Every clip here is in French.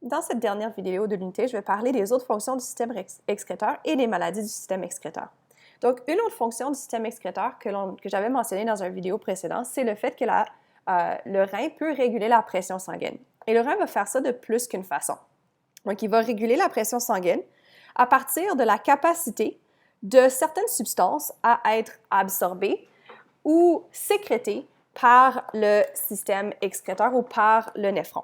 Dans cette dernière vidéo de l'unité, je vais parler des autres fonctions du système excréteur et des maladies du système excréteur. Donc, une autre fonction du système excréteur que j'avais mentionnée dans une vidéo précédente, c'est le fait que le rein peut réguler la pression sanguine. Et le rein va faire ça de plus qu'une façon. Donc, il va réguler la pression sanguine à partir de la capacité de certaines substances à être absorbées ou sécrétées par le système excréteur ou par le néphron.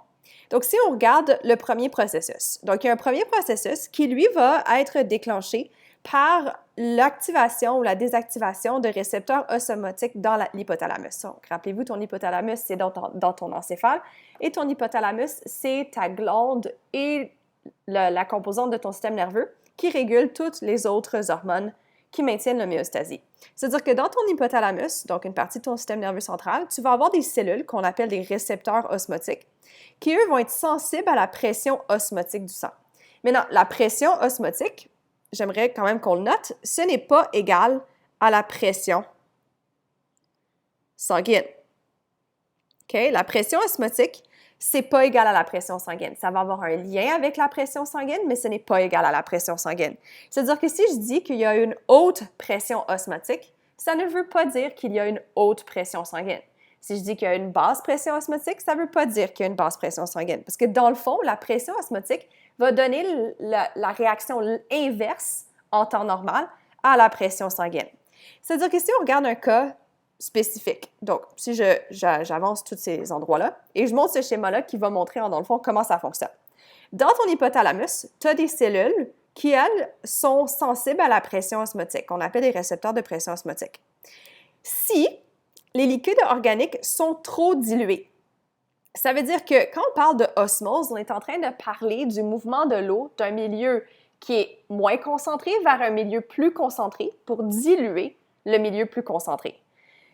Donc, si on regarde le premier processus, donc il y a un premier processus qui, lui, va être déclenché par l'activation ou la désactivation de récepteurs osmotiques dans l'hypothalamus. Donc, rappelez-vous, ton hypothalamus, c'est dans ton encéphale, et ton hypothalamus, c'est ta glande et la composante de ton système nerveux qui régule toutes les autres hormones qui maintiennent l'homéostasie. C'est-à-dire que dans ton hypothalamus, donc une partie de ton système nerveux central, tu vas avoir des cellules qu'on appelle des récepteurs osmotiques qui, eux, vont être sensibles à la pression osmotique du sang. Maintenant, la pression osmotique, j'aimerais quand même qu'on le note, ce n'est pas égal à la pression sanguine. OK? La pression osmotique, c'est pas égal à la pression sanguine. Ça va avoir un lien avec la pression sanguine, mais ce n'est pas égal à la pression sanguine. C'est-à-dire que si je dis qu'il y a une haute pression osmotique, ça ne veut pas dire qu'il y a une haute pression sanguine. Si je dis qu'il y a une basse pression osmotique, ça ne veut pas dire qu'il y a une basse pression sanguine. Parce que dans le fond, la pression osmotique va donner la réaction inverse en temps normal à la pression sanguine. C'est-à-dire que si on regarde un cas spécifique, donc si j'avance tous ces endroits-là et je montre ce schéma-là qui va montrer dans le fond comment ça fonctionne. Dans ton hypothalamus, tu as des cellules qui, elles, sont sensibles à la pression osmotique, qu'on appelle des récepteurs de pression osmotique. Si les liquides organiques sont trop dilués, ça veut dire que quand on parle de osmose, on est en train de parler du mouvement de l'eau d'un milieu qui est moins concentré vers un milieu plus concentré pour diluer le milieu plus concentré.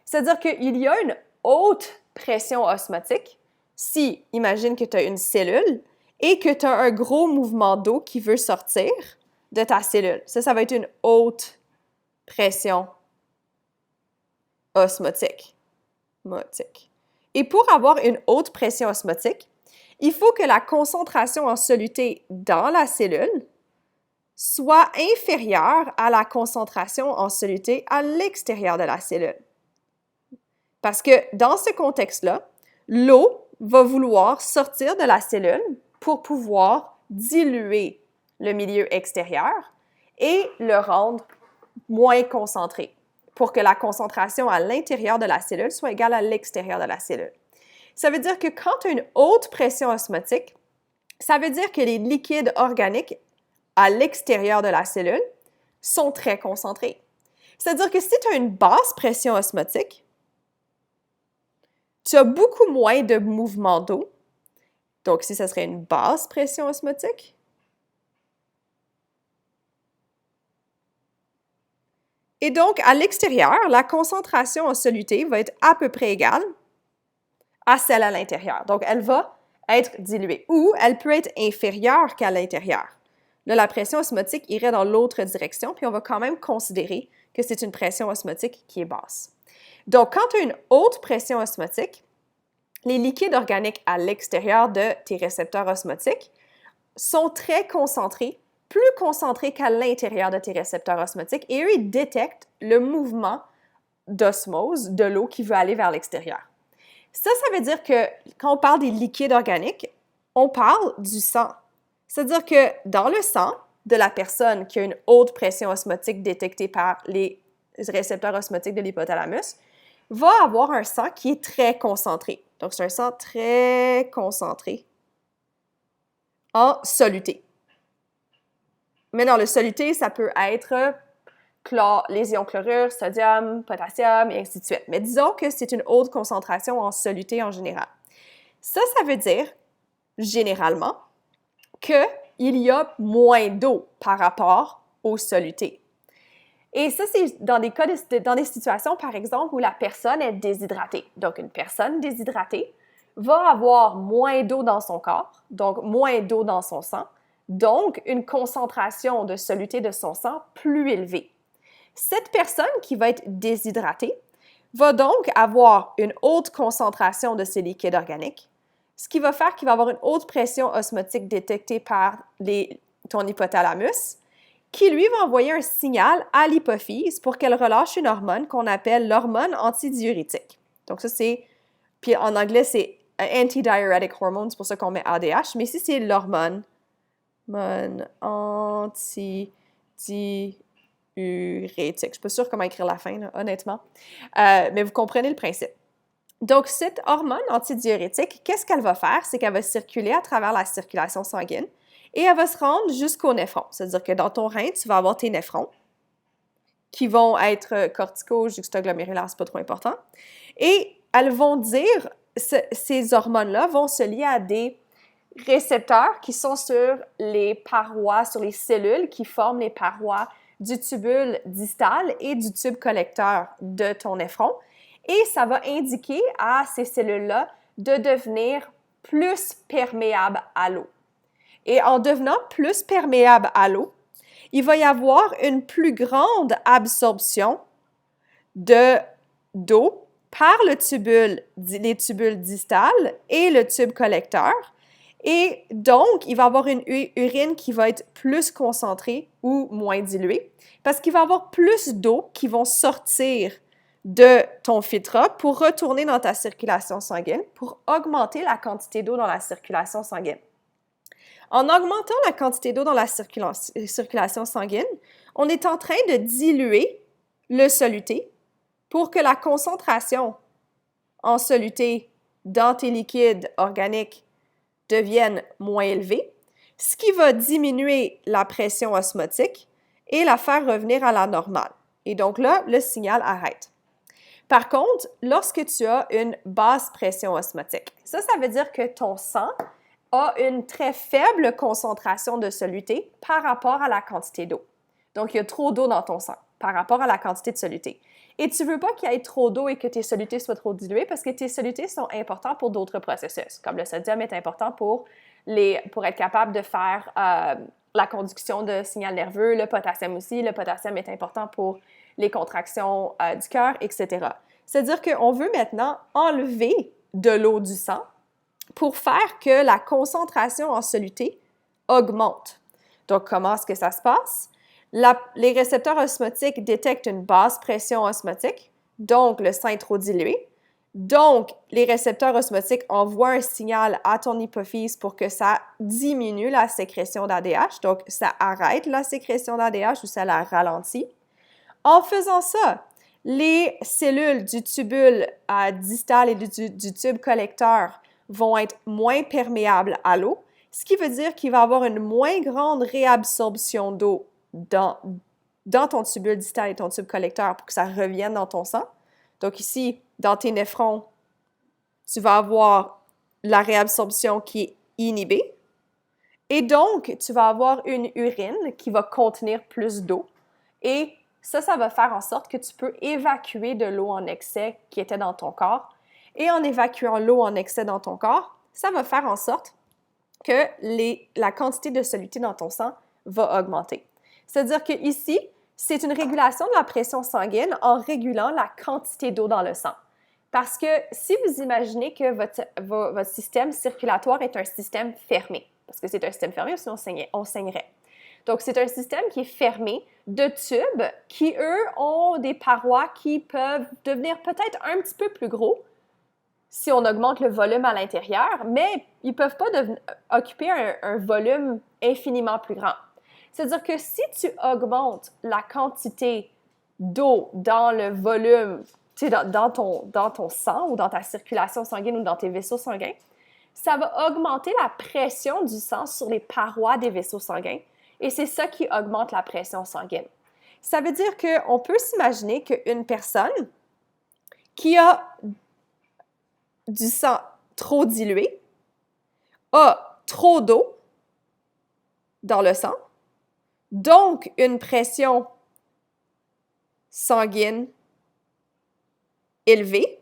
C'est-à-dire qu'il y a une haute pression osmotique si, imagine que tu as une cellule et que tu as un gros mouvement d'eau qui veut sortir de ta cellule. Ça va être une haute pression osmotique. Et pour avoir une haute pression osmotique, il faut que la concentration en soluté dans la cellule soit inférieure à la concentration en soluté à l'extérieur de la cellule. Parce que dans ce contexte-là, l'eau va vouloir sortir de la cellule pour pouvoir diluer le milieu extérieur et le rendre moins concentré, pour que la concentration à l'intérieur de la cellule soit égale à l'extérieur de la cellule. Ça veut dire que quand tu as une haute pression osmotique, ça veut dire que les liquides organiques à l'extérieur de la cellule sont très concentrés. C'est-à-dire que si tu as une basse pression osmotique, tu as beaucoup moins de mouvement d'eau. Donc, si ce serait une basse pression osmotique, et donc, à l'extérieur, la concentration en soluté va être à peu près égale à celle à l'intérieur. Donc, elle va être diluée ou elle peut être inférieure qu'à l'intérieur. Là, la pression osmotique irait dans l'autre direction, puis on va quand même considérer que c'est une pression osmotique qui est basse. Donc, quand tu as une haute pression osmotique, les liquides organiques à l'extérieur de tes récepteurs osmotiques sont très concentrés, plus concentrés qu'à l'intérieur de tes récepteurs osmotiques, et eux, ils détectent le mouvement d'osmose de l'eau qui veut aller vers l'extérieur. Ça veut dire que quand on parle des liquides organiques, on parle du sang. C'est-à-dire que dans le sang de la personne qui a une haute pression osmotique détectée par les récepteurs osmotiques de l'hypothalamus, va avoir un sang qui est très concentré. Donc, c'est un sang très concentré en soluté. Maintenant, le soluté, ça peut être les ions chlorure, sodium, potassium, et ainsi de suite. Mais disons que c'est une haute concentration en soluté en général. Ça veut dire, généralement, qu'il y a moins d'eau par rapport aux solutés. Et ça, c'est dans des situations, par exemple, où la personne est déshydratée. Donc, une personne déshydratée va avoir moins d'eau dans son corps, donc moins d'eau dans son sang, donc une concentration de soluté de son sang plus élevée. Cette personne qui va être déshydratée va donc avoir une haute concentration de ces liquides organiques, ce qui va faire qu'il va y avoir une haute pression osmotique détectée par ton hypothalamus, qui lui va envoyer un signal à l'hypophyse pour qu'elle relâche une hormone qu'on appelle l'hormone antidiurétique. Donc ça c'est, puis en anglais c'est antidiuretic hormone, c'est pour ça qu'on met ADH, mais ici c'est l'hormone antidiurétique. Je ne suis pas sûre comment écrire la fin, là, honnêtement, mais vous comprenez le principe. Donc, cette hormone antidiurétique, qu'est-ce qu'elle va faire? C'est qu'elle va circuler à travers la circulation sanguine et elle va se rendre jusqu'aux néphrons. C'est-à-dire que dans ton rein, tu vas avoir tes néphrons qui vont être corticaux, juxtaglomérulaires, c'est pas trop important. Et elles vont dire, ces hormones-là vont se lier à des récepteurs qui sont sur les parois, sur les cellules qui forment les parois du tubule distal et du tube collecteur de ton néphron. Et ça va indiquer à ces cellules-là de devenir plus perméables à l'eau. Et en devenant plus perméables à l'eau, il va y avoir une plus grande absorption d'eau par les tubules distales et le tube collecteur. Et donc, il va y avoir une urine qui va être plus concentrée ou moins diluée parce qu'il va y avoir plus d'eau qui vont sortir de ton filtre pour retourner dans ta circulation sanguine pour augmenter la quantité d'eau dans la circulation sanguine. En augmentant la quantité d'eau dans la circulation sanguine, on est en train de diluer le soluté pour que la concentration en soluté dans tes liquides organiques devienne moins élevée, ce qui va diminuer la pression osmotique et la faire revenir à la normale. Et donc là, le signal arrête. Par contre, lorsque tu as une basse pression osmotique, ça veut dire que ton sang a une très faible concentration de soluté par rapport à la quantité d'eau. Donc, il y a trop d'eau dans ton sang par rapport à la quantité de soluté. Et tu ne veux pas qu'il y ait trop d'eau et que tes solutés soient trop dilués parce que tes solutés sont importants pour d'autres processus, comme le sodium est important pour être capable de faire la conduction de signal nerveux, le potassium aussi. Le potassium est important pour les contractions du cœur, etc. C'est-à-dire qu'on veut maintenant enlever de l'eau du sang pour faire que la concentration en soluté augmente. Donc, comment est-ce que ça se passe? Les récepteurs osmotiques détectent une basse pression osmotique, donc le sang est trop dilué. Donc, les récepteurs osmotiques envoient un signal à ton hypophyse pour que ça diminue la sécrétion d'ADH, donc ça arrête la sécrétion d'ADH ou ça la ralentit. En faisant ça, les cellules du tubule distal et du tube collecteur vont être moins perméables à l'eau, ce qui veut dire qu'il va y avoir une moins grande réabsorption d'eau dans ton tubule distal et ton tube collecteur pour que ça revienne dans ton sang. Donc ici, dans tes néphrons, tu vas avoir la réabsorption qui est inhibée. Et donc, tu vas avoir une urine qui va contenir plus d'eau. Et ça va faire en sorte que tu peux évacuer de l'eau en excès qui était dans ton corps. Et en évacuant l'eau en excès dans ton corps, ça va faire en sorte que la quantité de soluté dans ton sang va augmenter. C'est-à-dire qu'ici, c'est une régulation de la pression sanguine en régulant la quantité d'eau dans le sang. Parce que si vous imaginez que votre système circulatoire est un système fermé, parce que c'est un système fermé, sinon on saignerait. Donc, c'est un système qui est fermé de tubes qui, eux, ont des parois qui peuvent devenir peut-être un petit peu plus gros si on augmente le volume à l'intérieur, mais ils ne peuvent pas occuper un volume infiniment plus grand. C'est-à-dire que si tu augmentes la quantité d'eau dans le volume, dans ton sang ou dans ta circulation sanguine ou dans tes vaisseaux sanguins, ça va augmenter la pression du sang sur les parois des vaisseaux sanguins et c'est ça qui augmente la pression sanguine. Ça veut dire qu'on peut s'imaginer qu'une personne qui a du sang trop dilué a trop d'eau dans le sang, donc une pression sanguine élevée.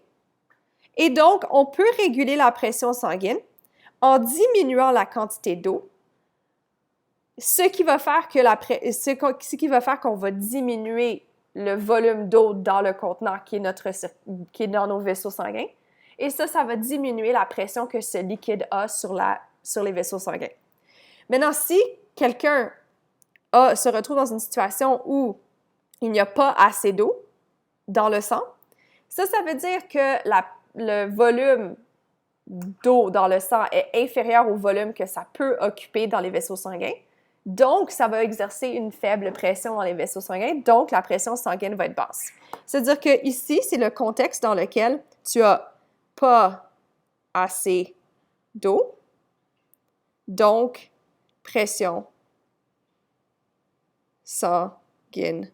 Et donc, on peut réguler la pression sanguine en diminuant la quantité d'eau, ce qui va faire qu'on va diminuer le volume d'eau dans le contenant qui est dans nos vaisseaux sanguins. Et ça va diminuer la pression que ce liquide a sur les vaisseaux sanguins. Maintenant, si quelqu'un se retrouve dans une situation où il n'y a pas assez d'eau dans le sang, ça veut dire que le volume d'eau dans le sang est inférieur au volume que ça peut occuper dans les vaisseaux sanguins. Donc, ça va exercer une faible pression dans les vaisseaux sanguins, donc la pression sanguine va être basse. C'est-à-dire que ici, c'est le contexte dans lequel tu n'as pas assez d'eau, donc pression sanguine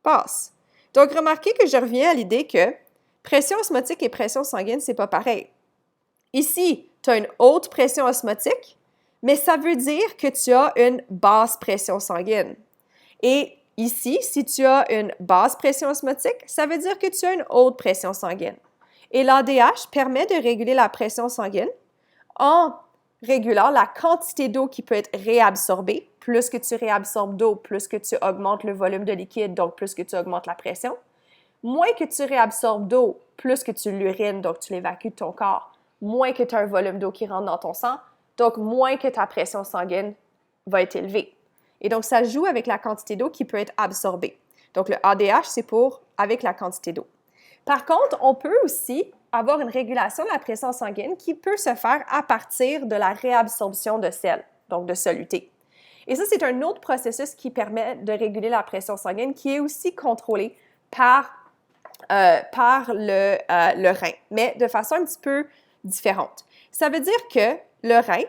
basse. Donc, remarquez que je reviens à l'idée que pression osmotique et pression sanguine, c'est pas pareil. Ici, tu as une haute pression osmotique, mais ça veut dire que tu as une basse pression sanguine. Et ici, si tu as une basse pression osmotique, ça veut dire que tu as une haute pression sanguine. Et l'ADH permet de réguler la pression sanguine en régulant la quantité d'eau qui peut être réabsorbée. Plus que tu réabsorbes d'eau, plus que tu augmentes le volume de liquide, donc plus que tu augmentes la pression. Moins que tu réabsorbes d'eau, plus que tu l'urines, donc tu l'évacues de ton corps, moins que tu as un volume d'eau qui rentre dans ton sang, donc moins que ta pression sanguine va être élevée. Et donc, ça joue avec la quantité d'eau qui peut être absorbée. Donc, le ADH, c'est pour avec la quantité d'eau. Par contre, on peut aussi avoir une régulation de la pression sanguine qui peut se faire à partir de la réabsorption de sel, donc de soluté. Et ça, c'est un autre processus qui permet de réguler la pression sanguine qui est aussi contrôlé par le rein, mais de façon un petit peu différente. Ça veut dire que le rein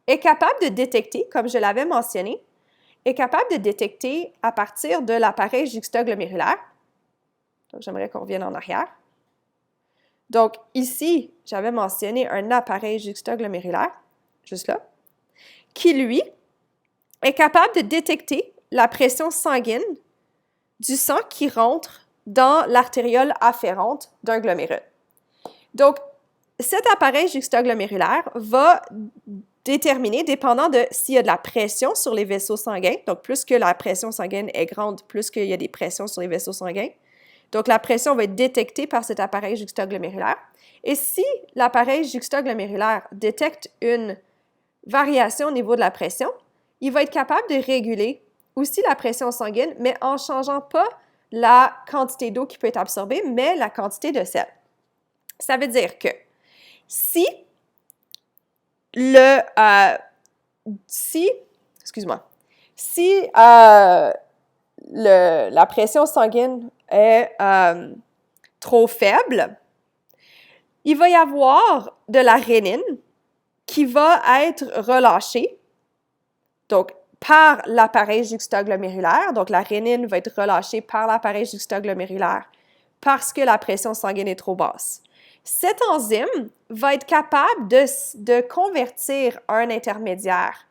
est capable de détecter, comme je l'avais mentionné, est capable de détecter à partir de l'appareil juxtaglomérulaire. Donc, j'aimerais qu'on revienne en arrière. Donc, ici, j'avais mentionné un appareil juxtaglomérulaire, juste là, qui, lui, est capable de détecter la pression sanguine du sang qui rentre dans l'artériole afférente d'un glomérule. Donc, cet appareil juxtaglomérulaire va déterminer, dépendant de s'il y a de la pression sur les vaisseaux sanguins, donc plus que la pression sanguine est grande, plus qu'il y a des pressions sur les vaisseaux sanguins. Donc, la pression va être détectée par cet appareil juxtaglomérulaire. Et si l'appareil juxtaglomérulaire détecte une variation au niveau de la pression, il va être capable de réguler aussi la pression sanguine, mais en ne changeant pas la quantité d'eau qui peut être absorbée, mais la quantité de sel. Ça veut dire que si la pression sanguine est trop faible, il va y avoir de la rénine qui va être relâchée, donc par l'appareil juxtaglomérulaire. Donc, la rénine va être relâchée par l'appareil juxtaglomérulaire parce que la pression sanguine est trop basse. Cette enzyme va être capable de convertir un intermédiaire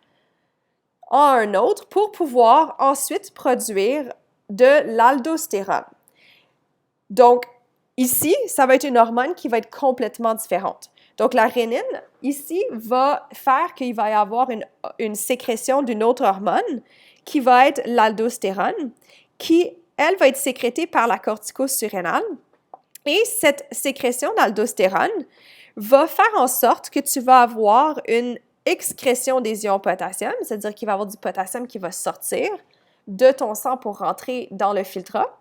en un autre pour pouvoir ensuite produire de l'aldostérone. Donc, ici, ça va être une hormone qui va être complètement différente. Donc, la rénine, ici, va faire qu'il va y avoir une sécrétion d'une autre hormone qui va être l'aldostérone, qui, elle, va être sécrétée par la corticosurrénale. Et cette sécrétion d'aldostérone va faire en sorte que tu vas avoir une excrétion des ions potassium, c'est-à-dire qu'il va y avoir du potassium qui va sortir de ton sang pour rentrer dans le filtrat.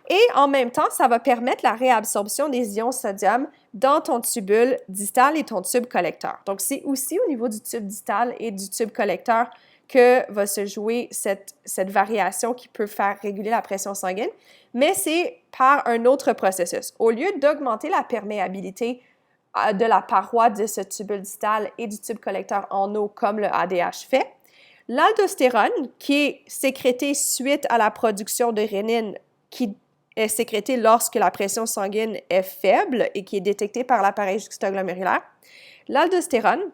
Et en même temps, ça va permettre la réabsorption des ions sodium dans ton tubule distal et ton tube collecteur. Donc, c'est aussi au niveau du tube distal et du tube collecteur que va se jouer cette variation qui peut faire réguler la pression sanguine, mais c'est par un autre processus. Au lieu d'augmenter la perméabilité de la paroi de ce tubule distal et du tube collecteur en eau comme le ADH fait, l'aldostérone, qui est sécrétée suite à la production de rénine qui est sécrétée lorsque la pression sanguine est faible et qui est détectée par l'appareil juxtaglomérulaire, l'aldostérone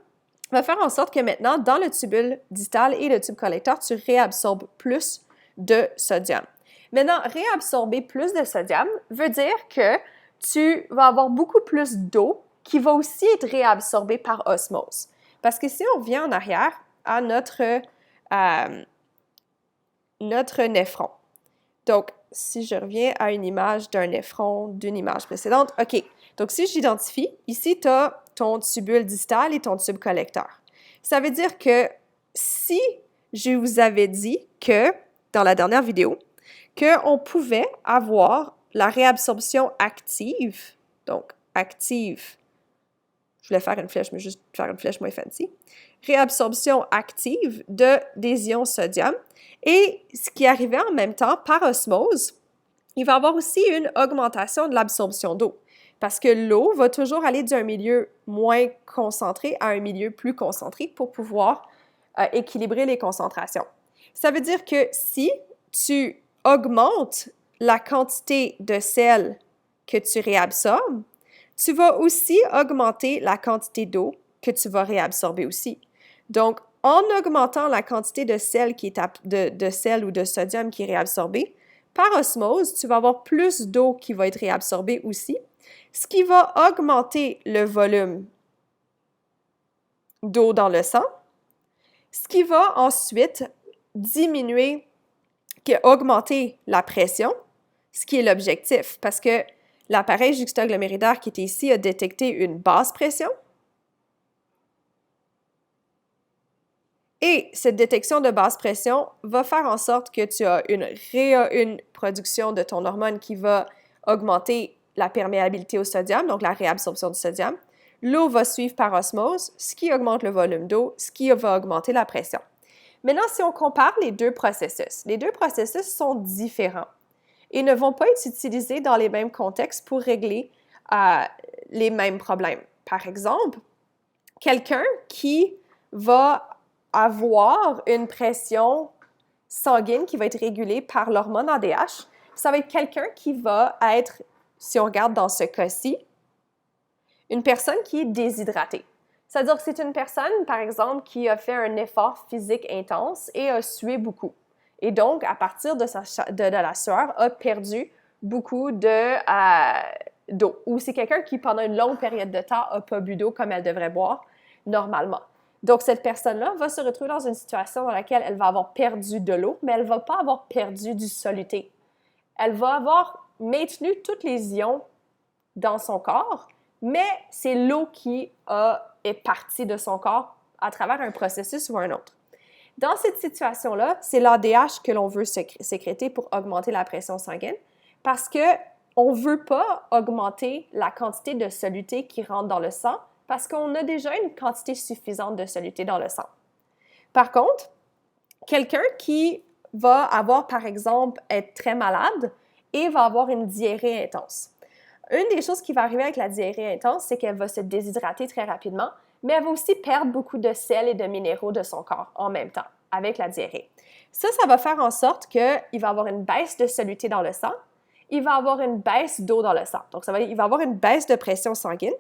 va faire en sorte que maintenant, dans le tubule distal et le tube collecteur, tu réabsorbes plus de sodium. Maintenant, réabsorber plus de sodium veut dire que tu vas avoir beaucoup plus d'eau qui va aussi être réabsorbée par osmose. Parce que si on revient en arrière à notre néphron, donc si je reviens à une image d'un néphron d'une image précédente, OK, Donc, si j'identifie, ici, tu as ton tubule distal et ton tube collecteur. Ça veut dire que si je vous avais dit que, dans la dernière vidéo, qu'on pouvait avoir la réabsorption active, donc active, je voulais faire une flèche, mais juste faire une flèche moins fancy, réabsorption active des ions sodium, et ce qui arrivait en même temps par osmose, il va y avoir aussi une augmentation de l'absorption d'eau, parce que l'eau va toujours aller d'un milieu moins concentré à un milieu plus concentré pour pouvoir équilibrer les concentrations. Ça veut dire que si tu augmentes la quantité de sel que tu réabsorbes, tu vas aussi augmenter la quantité d'eau que tu vas réabsorber aussi. Donc, en augmentant la quantité de sel, de sel ou de sodium qui est réabsorbé, par osmose, tu vas avoir plus d'eau qui va être réabsorbée aussi, ce qui va augmenter le volume d'eau dans le sang, ce qui va ensuite augmenter la pression, ce qui est l'objectif, parce que l'appareil juxtaglomérulaire qui était ici a détecté une basse pression. Et cette détection de basse pression va faire en sorte que tu as une production de ton hormone qui va augmenter la perméabilité au sodium, donc la réabsorption du sodium. L'eau va suivre par osmose, ce qui augmente le volume d'eau, ce qui va augmenter la pression. Maintenant, si on compare les deux processus sont différents et ne vont pas être utilisés dans les mêmes contextes pour régler les mêmes problèmes. Par exemple, quelqu'un qui va avoir une pression sanguine qui va être régulée par l'hormone ADH, ça va être quelqu'un qui va être, si on regarde dans ce cas-ci, une personne qui est déshydratée. C'est-à-dire que c'est une personne, par exemple, qui a fait un effort physique intense et a sué beaucoup. Et donc, à partir de la sueur, a perdu beaucoup d'eau. Ou c'est quelqu'un qui, pendant une longue période de temps, n'a pas bu d'eau comme elle devrait boire normalement. Donc, cette personne-là va se retrouver dans une situation dans laquelle elle va avoir perdu de l'eau, mais elle ne va pas avoir perdu du soluté. Elle va avoir maintenu tous les ions dans son corps, mais c'est l'eau qui est partie de son corps à travers un processus ou un autre. Dans cette situation-là, c'est l'ADH que l'on veut sécréter pour augmenter la pression sanguine parce qu'on ne veut pas augmenter la quantité de soluté qui rentre dans le sang parce qu'on a déjà une quantité suffisante de soluté dans le sang. Par contre, quelqu'un qui va avoir, par exemple, être très malade et va avoir une diarrhée intense. Une des choses qui va arriver avec la diarrhée intense, c'est qu'elle va se déshydrater très rapidement, mais elle va aussi perdre beaucoup de sel et de minéraux de son corps en même temps, avec la diarrhée. Ça va faire en sorte qu'il va avoir une baisse de soluté dans le sang, il va avoir une baisse d'eau dans le sang. Donc, il va avoir une baisse de pression sanguine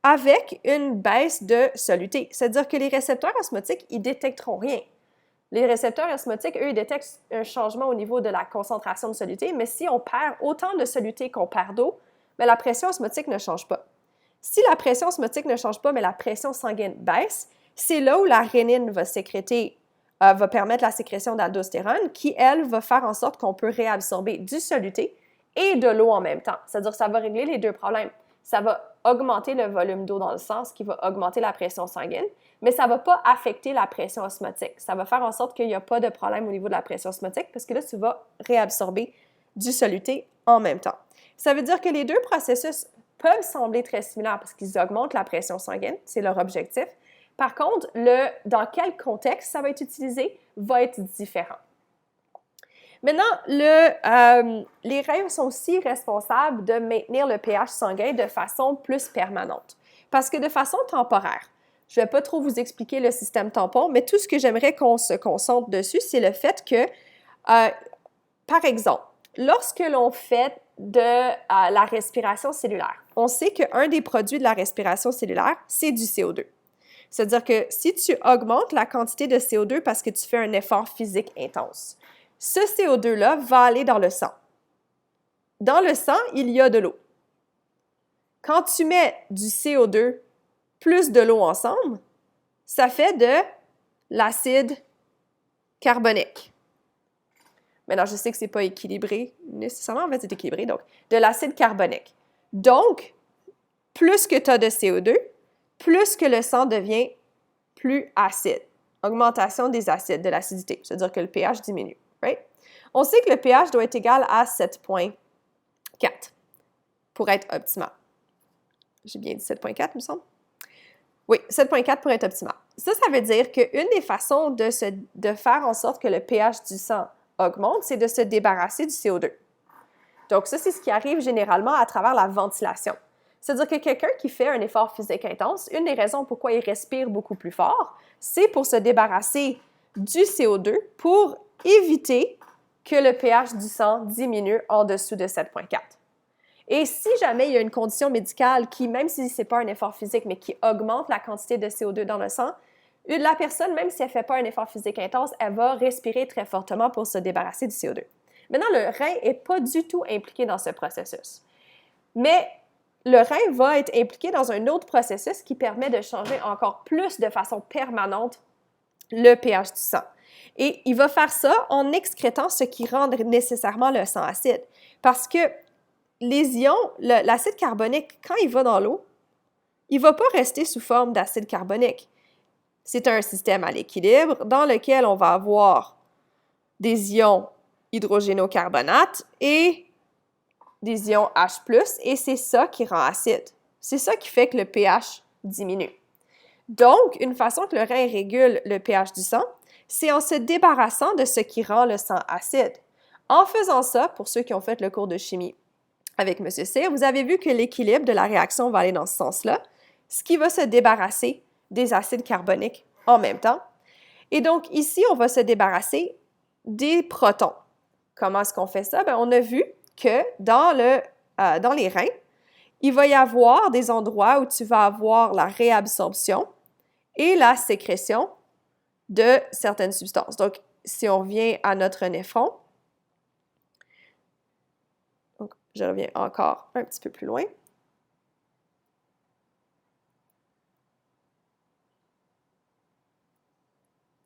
avec une baisse de soluté. C'est-à-dire que les récepteurs osmotiques, ils ne détecteront rien. Les récepteurs osmotiques, eux, ils détectent un changement au niveau de la concentration de soluté, mais si on perd autant de soluté qu'on perd d'eau, mais la pression osmotique ne change pas. Si la pression osmotique ne change pas, mais la pression sanguine baisse, c'est là où la rénine va va permettre la sécrétion d'aldostérone qui, elle, va faire en sorte qu'on peut réabsorber du soluté et de l'eau en même temps. C'est-à-dire que ça va régler les deux problèmes. Ça va augmenter le volume d'eau dans le sang, ce qui va augmenter la pression sanguine, mais ça ne va pas affecter la pression osmotique. Ça va faire en sorte qu'il n'y a pas de problème au niveau de la pression osmotique parce que là, tu vas réabsorber du soluté en même temps. Ça veut dire que les deux processus peuvent sembler très similaires parce qu'ils augmentent la pression sanguine, c'est leur objectif. Par contre, dans quel contexte ça va être utilisé va être différent. Maintenant, les reins sont aussi responsables de maintenir le pH sanguin de façon plus permanente. Parce que de façon temporaire, je ne vais pas trop vous expliquer le système tampon, mais tout ce que j'aimerais qu'on se concentre dessus, c'est le fait que, par exemple, lorsque l'on fait de la respiration cellulaire, on sait qu'un des produits de la respiration cellulaire, c'est du CO2. C'est-à-dire que si tu augmentes la quantité de CO2 parce que tu fais un effort physique intense, ce CO2-là va aller dans le sang. Dans le sang, il y a de l'eau. Quand tu mets du CO2 plus de l'eau ensemble, ça fait de l'acide carbonique. Maintenant, je sais que ce n'est pas équilibré nécessairement, en fait, c'est équilibré, donc de l'acide carbonique. Donc, plus que tu as de CO2, plus que le sang devient plus acide. Augmentation des acides, de l'acidité, c'est-à-dire que le pH diminue. Right? On sait que le pH doit être égal à 7,4 pour être optimal. J'ai bien dit 7,4, il me semble? Oui, 7,4 pour être optimal. Ça veut dire qu'une des façons de faire en sorte que le pH du sang augmente, c'est de se débarrasser du CO2. Donc ça, c'est ce qui arrive généralement à travers la ventilation. C'est-à-dire que quelqu'un qui fait un effort physique intense, une des raisons pourquoi il respire beaucoup plus fort, c'est pour se débarrasser du CO2 pour éviter que le pH du sang diminue en dessous de 7,4. Et si jamais il y a une condition médicale qui, même si ce n'est pas un effort physique, mais qui augmente la quantité de CO2 dans le sang, la personne, même si elle ne fait pas un effort physique intense, elle va respirer très fortement pour se débarrasser du CO2. Maintenant, le rein n'est pas du tout impliqué dans ce processus. Mais le rein va être impliqué dans un autre processus qui permet de changer encore plus de façon permanente le pH du sang. Et il va faire ça en excrétant ce qui rend nécessairement le sang acide. Parce que les ions, l'acide carbonique, quand il va dans l'eau, il ne va pas rester sous forme d'acide carbonique. C'est un système à l'équilibre dans lequel on va avoir des ions hydrogénocarbonate et des ions H+, et c'est ça qui rend acide. C'est ça qui fait que le pH diminue. Donc, une façon que le rein régule le pH du sang, c'est en se débarrassant de ce qui rend le sang acide. En faisant ça, pour ceux qui ont fait le cours de chimie avec M. Cyr, vous avez vu que l'équilibre de la réaction va aller dans ce sens-là, ce qui va se débarrasser des acides carboniques en même temps. Et donc, ici, on va se débarrasser des protons. Comment est-ce qu'on fait ça? Bien, on a vu que dans les reins, il va y avoir des endroits où tu vas avoir la réabsorption et la sécrétion de certaines substances. Donc, si on revient à notre néphron, donc, je reviens encore un petit peu plus loin.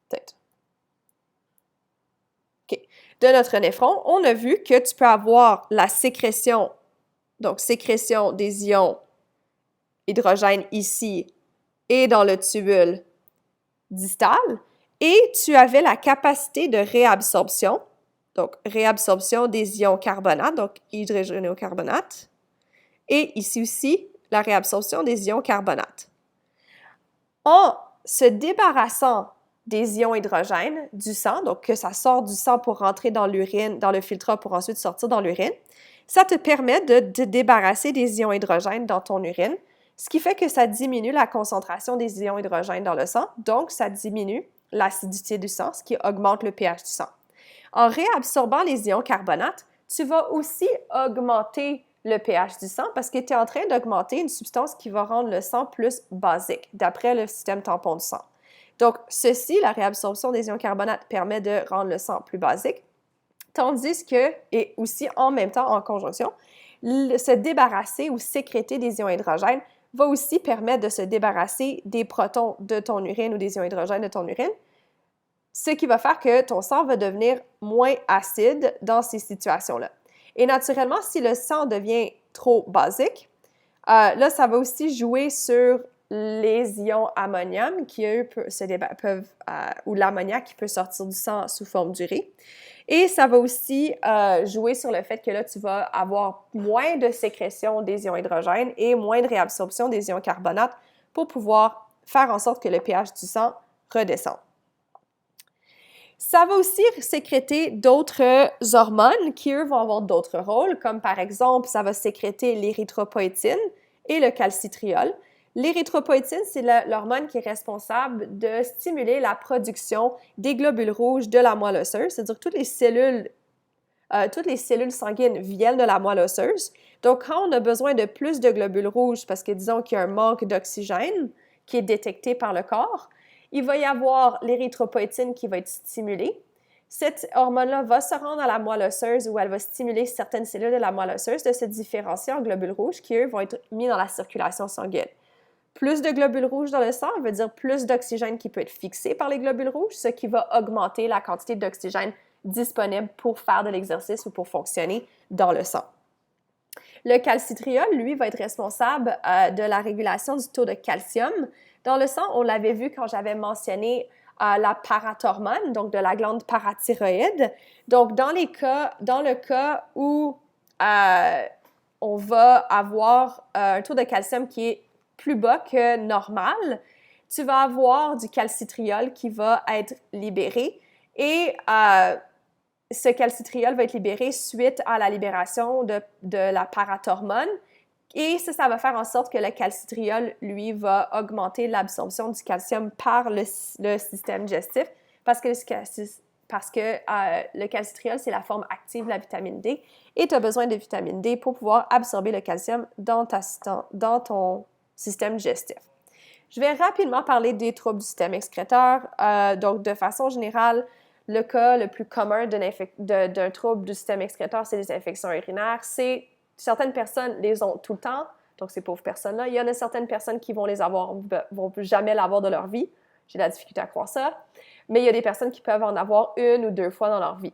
Peut-être. OK. De notre néphron, on a vu que tu peux avoir la sécrétion, donc sécrétion des ions hydrogène ici et dans le tubule distal, et tu avais la capacité de réabsorption, donc réabsorption des ions carbonate, donc hydrogénocarbonate, et ici aussi, la réabsorption des ions carbonate. En se débarrassant des ions hydrogène du sang, donc que ça sort du sang pour rentrer dans l'urine, dans le filtre pour ensuite sortir dans l'urine, ça te permet de te débarrasser des ions hydrogène dans ton urine, ce qui fait que ça diminue la concentration des ions hydrogène dans le sang, donc ça diminue l'acidité du sang, ce qui augmente le pH du sang. En réabsorbant les ions carbonate, tu vas aussi augmenter le pH du sang parce que tu es en train d'augmenter une substance qui va rendre le sang plus basique, d'après le système tampon du sang. Donc, ceci, la réabsorption des ions carbonate, permet de rendre le sang plus basique, tandis que, et aussi en même temps, en conjonction, se débarrasser ou sécréter des ions hydrogène va aussi permettre de se débarrasser des protons de ton urine ou des ions hydrogène de ton urine, ce qui va faire que ton sang va devenir moins acide dans ces situations-là. Et naturellement, si le sang devient trop basique, là, ça va aussi jouer sur les ions ammonium qui, eux, ou l'ammoniac qui peut sortir du sang sous forme d'urée. Et ça va aussi jouer sur le fait que là, tu vas avoir moins de sécrétion des ions hydrogène et moins de réabsorption des ions carbonate pour pouvoir faire en sorte que le pH du sang redescende. Ça va aussi sécréter d'autres hormones qui, eux, vont avoir d'autres rôles, comme par exemple, ça va sécréter l'érythropoïétine et le calcitriol. L'érythropoïétine, c'est l'hormone qui est responsable de stimuler la production des globules rouges de la moelle osseuse, c'est-à-dire que toutes les cellules sanguines viennent de la moelle osseuse. Donc, quand on a besoin de plus de globules rouges, parce que disons qu'il y a un manque d'oxygène qui est détecté par le corps, il va y avoir l'érythropoïétine qui va être stimulée. Cette hormone-là va se rendre à la moelle osseuse où elle va stimuler certaines cellules de la moelle osseuse de se différencier en globules rouges qui, eux, vont être mis dans la circulation sanguine. Plus de globules rouges dans le sang veut dire plus d'oxygène qui peut être fixé par les globules rouges, ce qui va augmenter la quantité d'oxygène disponible pour faire de l'exercice ou pour fonctionner dans le sang. Le calcitriol, lui, va être responsable de la régulation du taux de calcium. Dans le sang, on l'avait vu quand j'avais mentionné la parathormone, donc de la glande parathyroïde. Donc, dans le cas où on va avoir un taux de calcium qui est plus bas que normal, tu vas avoir du calcitriol qui va être libéré et ce calcitriol va être libéré suite à la libération de la parathormone. Et ça va faire en sorte que le calcitriol, lui, va augmenter l'absorption du calcium par le système digestif parce que le calcitriol, c'est la forme active de la vitamine D et tu as besoin de vitamine D pour pouvoir absorber le calcium dans ton système digestif. Je vais rapidement parler des troubles du système excréteur. Donc, de façon générale, le cas le plus commun d'un trouble du système excréteur, c'est les infections urinaires. Certaines personnes les ont tout le temps, donc ces pauvres personnes-là. Il y en a certaines personnes qui vont jamais l'avoir de leur vie. J'ai de la difficulté à croire ça. Mais il y a des personnes qui peuvent en avoir une ou deux fois dans leur vie.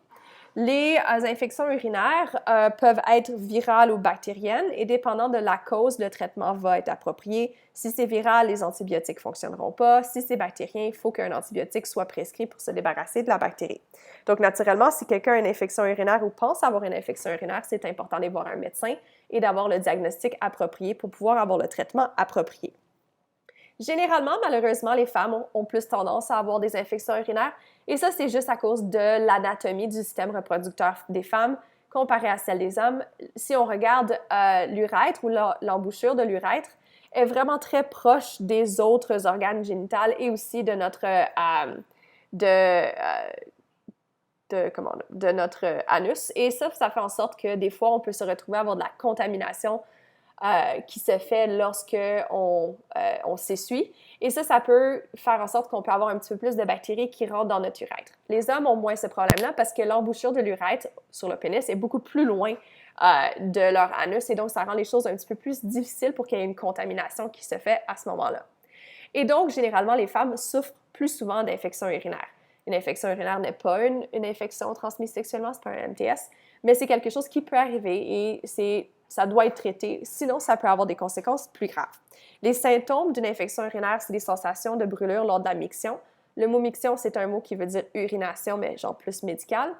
Les infections urinaires peuvent être virales ou bactériennes et dépendant de la cause, le traitement va être approprié. Si c'est viral, les antibiotiques ne fonctionneront pas. Si c'est bactérien, il faut qu'un antibiotique soit prescrit pour se débarrasser de la bactérie. Donc, naturellement, si quelqu'un a une infection urinaire ou pense avoir une infection urinaire, c'est important d'aller voir un médecin et d'avoir le diagnostic approprié pour pouvoir avoir le traitement approprié. Généralement, malheureusement, les femmes ont plus tendance à avoir des infections urinaires et ça, c'est juste à cause de l'anatomie du système reproducteur des femmes comparé à celle des hommes. Si on regarde l'urètre ou l'embouchure de l'urètre, est vraiment très proche des autres organes génitaux et aussi de notre anus. Et ça fait en sorte que des fois, on peut se retrouver à avoir de la contamination qui se fait lorsque on s'essuie. Et ça peut faire en sorte qu'on peut avoir un petit peu plus de bactéries qui rentrent dans notre urètre. Les hommes ont moins ce problème-là parce que l'embouchure de l'urètre sur le pénis est beaucoup plus loin de leur anus et donc ça rend les choses un petit peu plus difficiles pour qu'il y ait une contamination qui se fait à ce moment-là. Et donc, généralement, les femmes souffrent plus souvent d'infections urinaires. Une infection urinaire n'est pas une infection transmise sexuellement, c'est pas un MTS, mais c'est quelque chose qui peut arriver et ça doit être traité, sinon ça peut avoir des conséquences plus graves. Les symptômes d'une infection urinaire, c'est des sensations de brûlure lors de la miction. Le mot miction, c'est un mot qui veut dire urination, mais genre plus médical.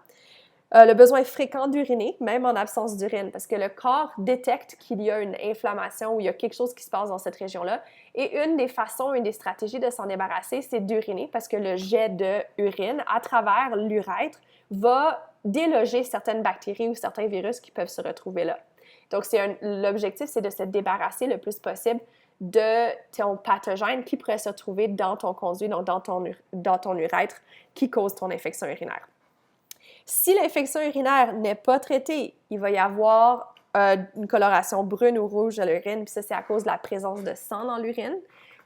Le besoin fréquent d'uriner, même en absence d'urine, parce que le corps détecte qu'il y a une inflammation ou il y a quelque chose qui se passe dans cette région-là. Et une des stratégies de s'en débarrasser, c'est d'uriner, parce que le jet d'urine à travers l'urètre va déloger certaines bactéries ou certains virus qui peuvent se retrouver là. Donc, l'objectif, c'est de se débarrasser le plus possible de ton pathogène qui pourrait se trouver dans ton conduit, donc dans ton urètre, qui cause ton infection urinaire. Si l'infection urinaire n'est pas traitée, il va y avoir une coloration brune ou rouge de l'urine, puis ça, c'est à cause de la présence de sang dans l'urine,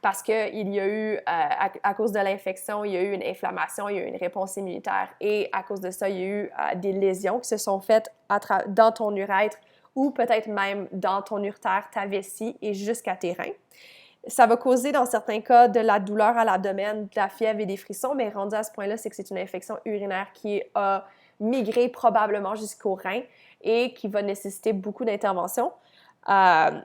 parce qu'il y a eu, à cause de l'infection, il y a eu une inflammation, il y a eu une réponse immunitaire, et à cause de ça, il y a eu des lésions qui se sont faites dans ton urètre ou peut-être même dans ton uretère, ta vessie et jusqu'à tes reins. Ça va causer, dans certains cas, de la douleur à l'abdomen, de la fièvre et des frissons, mais rendu à ce point-là, c'est que c'est une infection urinaire qui a migré probablement jusqu'aux reins et qui va nécessiter beaucoup d'intervention.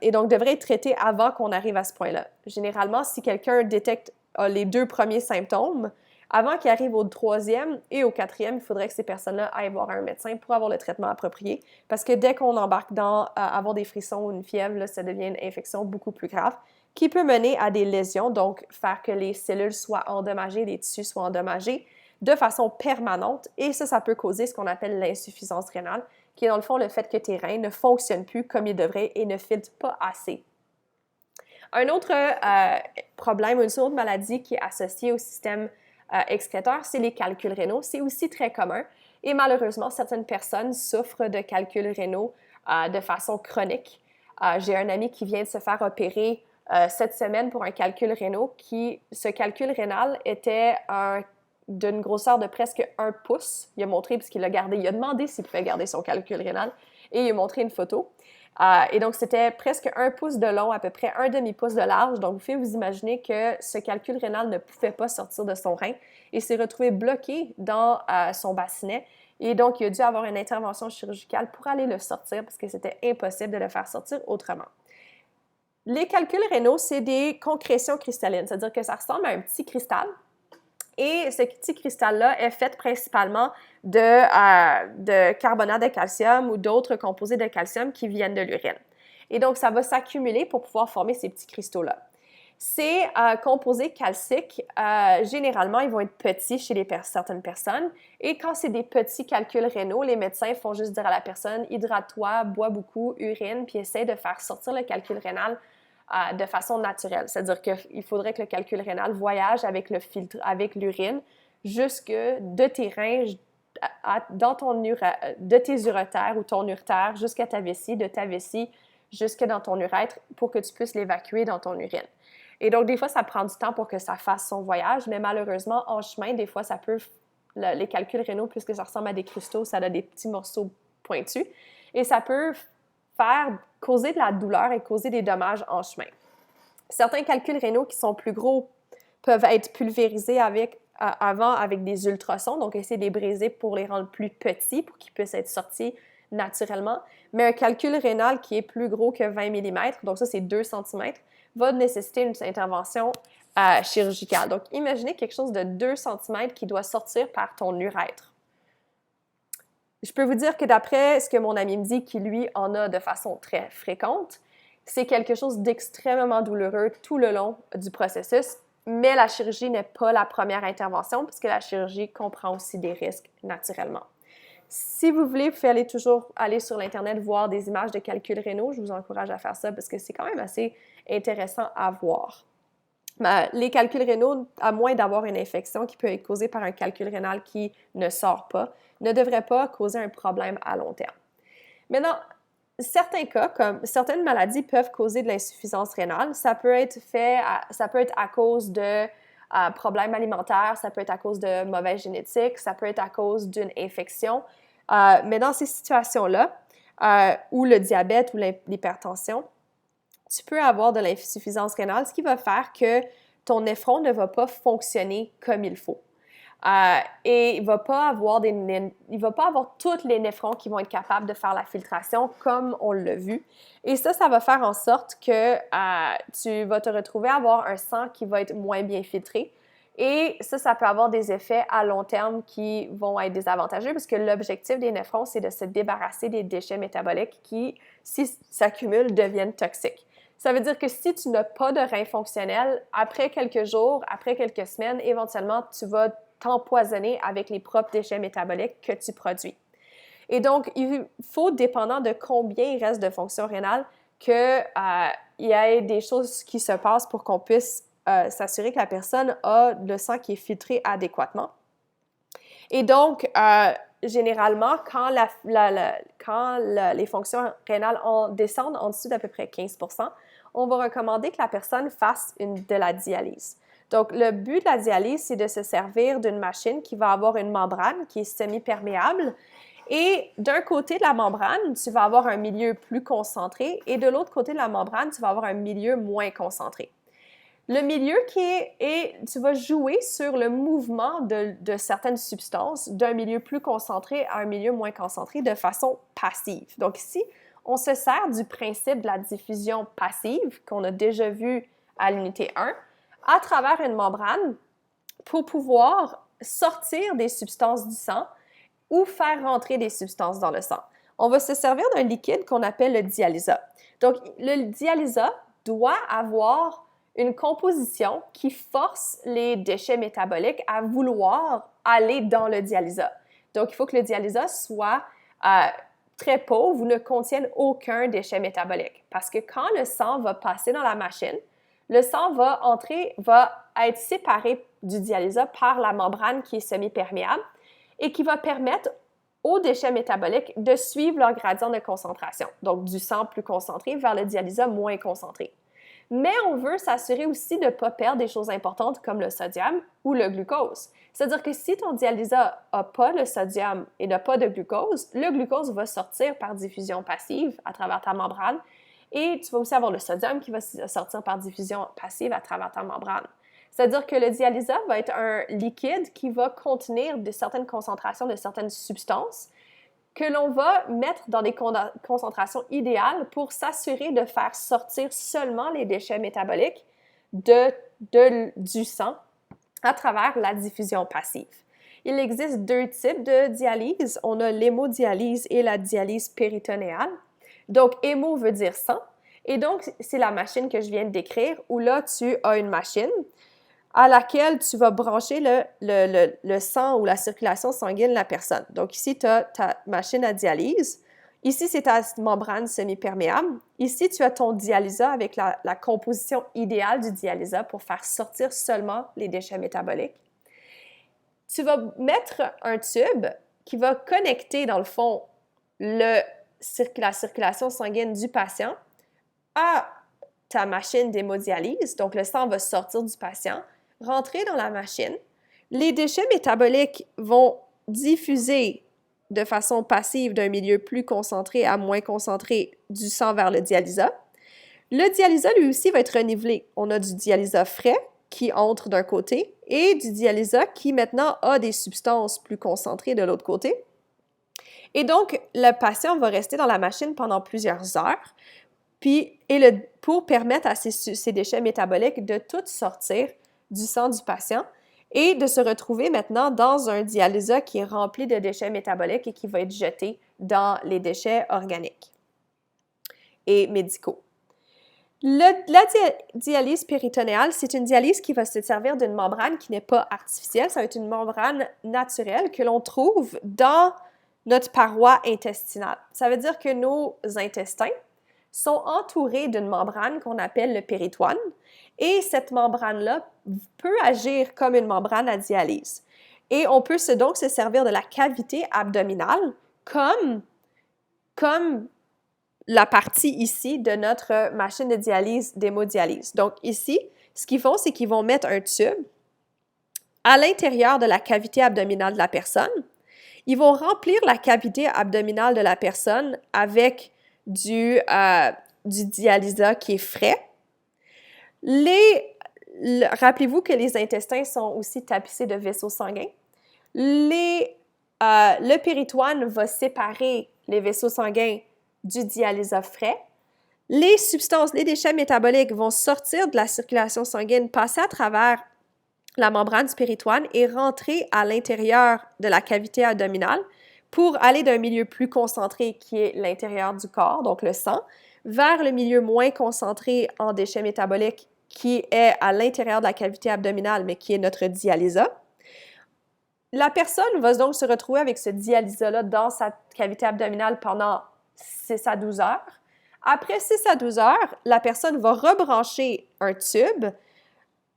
Et donc, devrait être traité avant qu'on arrive à ce point-là. Généralement, si quelqu'un détecte les 2 premiers symptômes, avant qu'il arrive au 3e et au 4e, il faudrait que ces personnes-là aillent voir un médecin pour avoir le traitement approprié. Parce que dès qu'on embarque dans avoir des frissons ou une fièvre, là, ça devient une infection beaucoup plus grave qui peut mener à des lésions, donc faire que les cellules soient endommagées, les tissus soient endommagés de façon permanente. Et ça peut causer ce qu'on appelle l'insuffisance rénale, qui est dans le fond le fait que tes reins ne fonctionnent plus comme ils devraient et ne filtrent pas assez. Un autre problème, une autre maladie qui est associée au système excréteur, c'est les calculs rénaux. C'est aussi très commun et malheureusement, certaines personnes souffrent de calculs rénaux de façon chronique. J'ai un ami qui vient de se faire opérer cette semaine pour un calcul rénal ce calcul rénal était d'une grosseur de presque 1 pouce. Il a montré, puisqu'il l'a gardé, il a demandé s'il pouvait garder son calcul rénal et il a montré une photo. Et donc, c'était presque 1 pouce de long, à peu près 1 demi-pouce de large. Donc, vous pouvez vous imaginer que ce calcul rénal ne pouvait pas sortir de son rein et s'est retrouvé bloqué dans son bassinet. Et donc, il a dû avoir une intervention chirurgicale pour aller le sortir parce que c'était impossible de le faire sortir autrement. Les calculs rénaux, c'est des concrétions cristallines, c'est-à-dire que ça ressemble à un petit cristal. Et ce petit cristal-là est fait principalement de carbonate de calcium ou d'autres composés de calcium qui viennent de l'urine. Et donc, ça va s'accumuler pour pouvoir former ces petits cristaux-là. Ces composés calciques, généralement, ils vont être petits chez certaines personnes. Et quand c'est des petits calculs rénaux, les médecins font juste dire à la personne « hydrate-toi, bois beaucoup, urine », puis essaie de faire sortir le calcul rénal de façon naturelle. C'est-à-dire qu'il faudrait que le calcul rénal voyage avec le filtre, avec l'urine, jusque de tes reins, de tes uretères ou ton uretère jusqu'à ta vessie, de ta vessie jusque dans ton urètre pour que tu puisses l'évacuer dans ton urine. Et donc, des fois, ça prend du temps pour que ça fasse son voyage, mais malheureusement, en chemin, des fois, ça peut, les calculs rénaux, puisque ça ressemble à des cristaux, ça a des petits morceaux pointus, et ça peut causer de la douleur et causer des dommages en chemin. Certains calculs rénaux qui sont plus gros peuvent être pulvérisés avant avec des ultrasons, donc essayer de les briser pour les rendre plus petits, pour qu'ils puissent être sortis naturellement. Mais un calcul rénal qui est plus gros que 20 mm, donc ça c'est 2 cm, va nécessiter une intervention chirurgicale. Donc imaginez quelque chose de 2 cm qui doit sortir par ton urètre. Je peux vous dire que d'après ce que mon ami me dit, qui lui en a de façon très fréquente, c'est quelque chose d'extrêmement douloureux tout le long du processus, mais la chirurgie n'est pas la première intervention puisque la chirurgie comprend aussi des risques naturellement. Si vous voulez, vous pouvez toujours aller sur l'Internet voir des images de calculs rénaux. Je vous encourage à faire ça parce que c'est quand même assez intéressant à voir. Les calculs rénaux, à moins d'avoir une infection qui peut être causée par un calcul rénal qui ne sort pas, ne devraient pas causer un problème à long terme. Maintenant, certains cas, comme certaines maladies peuvent causer de l'insuffisance rénale. Ça peut être à cause de problèmes alimentaires, ça peut être à cause de mauvaise génétique, ça peut être à cause d'une infection. Mais dans ces situations-là, ou le diabète ou l'hypertension, tu peux avoir de l'insuffisance rénale, ce qui va faire que ton néphron ne va pas fonctionner comme il faut. Et il ne va pas avoir tous les néphrons qui vont être capables de faire la filtration comme on l'a vu. Et ça va faire en sorte que tu vas te retrouver à avoir un sang qui va être moins bien filtré. Et ça peut avoir des effets à long terme qui vont être désavantageux parce que l'objectif des néphrons, c'est de se débarrasser des déchets métaboliques qui, s'ils s'accumulent, deviennent toxiques. Ça veut dire que si tu n'as pas de rein fonctionnel, après quelques jours, après quelques semaines, éventuellement, tu vas t'empoisonner avec les propres déchets métaboliques que tu produis. Et donc, il faut, dépendant de combien il reste de fonction rénale, qu'il y ait des choses qui se passent pour qu'on puisse s'assurer que la personne a le sang qui est filtré adéquatement. Et donc, généralement, quand les fonctions rénales descendent en dessous d'à peu près 15 %, on va recommander que la personne fasse de la dialyse. Donc, le but de la dialyse, c'est de se servir d'une machine qui va avoir une membrane qui est semi-perméable. Et d'un côté de la membrane, tu vas avoir un milieu plus concentré et de l'autre côté de la membrane, tu vas avoir un milieu moins concentré. Le milieu tu vas jouer sur le mouvement de certaines substances d'un milieu plus concentré à un milieu moins concentré de façon passive. Donc ici, on se sert du principe de la diffusion passive qu'on a déjà vu à l'unité 1 à travers une membrane pour pouvoir sortir des substances du sang ou faire rentrer des substances dans le sang. On va se servir d'un liquide qu'on appelle le dialysat. Donc, le dialysat doit avoir une composition qui force les déchets métaboliques à vouloir aller dans le dialysat. Donc, il faut que le dialysat soit très pauvre ou ne contienne aucun déchet métabolique. Parce que quand le sang va passer dans la machine, le sang va être séparé du dialysat par la membrane qui est semi-perméable et qui va permettre aux déchets métaboliques de suivre leur gradient de concentration, donc du sang plus concentré vers le dialysat moins concentré. Mais on veut s'assurer aussi de ne pas perdre des choses importantes comme le sodium ou le glucose. C'est-à-dire que si ton dialysat n'a pas le sodium et n'a pas de glucose, le glucose va sortir par diffusion passive à travers ta membrane et tu vas aussi avoir le sodium qui va sortir par diffusion passive à travers ta membrane. C'est-à-dire que le dialysat va être un liquide qui va contenir de certaines concentrations de certaines substances que l'on va mettre dans des concentrations idéales pour s'assurer de faire sortir seulement les déchets métaboliques du sang à travers la diffusion passive. Il existe deux types de dialyse. On a l'hémodialyse et la dialyse péritonéale. Donc, hémo veut dire sang. Et donc, c'est la machine que je viens de décrire où là, tu as une machine à laquelle tu vas brancher le sang ou la circulation sanguine de la personne. Donc, ici, tu as ta machine à dialyse. Ici, c'est ta membrane semi-perméable. Ici, tu as ton dialysat avec la composition idéale du dialysat pour faire sortir seulement les déchets métaboliques. Tu vas mettre un tube qui va connecter, dans le fond, la circulation sanguine du patient à ta machine d'hémodialyse. Donc, le sang va sortir du patient, rentrer dans la machine. Les déchets métaboliques vont diffuser de façon passive d'un milieu plus concentré à moins concentré du sang vers le dialysat. Le dialysat, lui aussi, va être renivelé. On a du dialysat frais qui entre d'un côté et du dialysat qui, maintenant, a des substances plus concentrées de l'autre côté. Et donc, le patient va rester dans la machine pendant plusieurs heures pour permettre à ces déchets métaboliques de tous sortir du sang du patient et de se retrouver maintenant dans un dialysat qui est rempli de déchets métaboliques et qui va être jeté dans les déchets organiques et médicaux. La dialyse péritonéale, c'est une dialyse qui va se servir d'une membrane qui n'est pas artificielle. Ça va être une membrane naturelle que l'on trouve dans notre paroi intestinale. Ça veut dire que nos intestins sont entourés d'une membrane qu'on appelle le péritoine et cette membrane-là peut agir comme une membrane à dialyse. Et on peut donc se servir de la cavité abdominale comme la partie ici de notre machine de dialyse, d'hémodialyse. Donc ici, ce qu'ils font, c'est qu'ils vont mettre un tube à l'intérieur de la cavité abdominale de la personne. Ils vont remplir la cavité abdominale de la personne avec du dialysat qui est frais. Rappelez-vous que les intestins sont aussi tapissés de vaisseaux sanguins. Le péritoine va séparer les vaisseaux sanguins du dialysat frais. Les substances, les déchets métaboliques vont sortir de la circulation sanguine, passer à travers la membrane du péritoine et rentrer à l'intérieur de la cavité abdominale pour aller d'un milieu plus concentré qui est l'intérieur du corps, donc le sang, vers le milieu moins concentré en déchets métaboliques qui est à l'intérieur de la cavité abdominale, mais qui est notre dialysat. La personne va donc se retrouver avec ce dialysat-là dans sa cavité abdominale pendant 6 à 12 heures. Après 6 à 12 heures, la personne va rebrancher un tube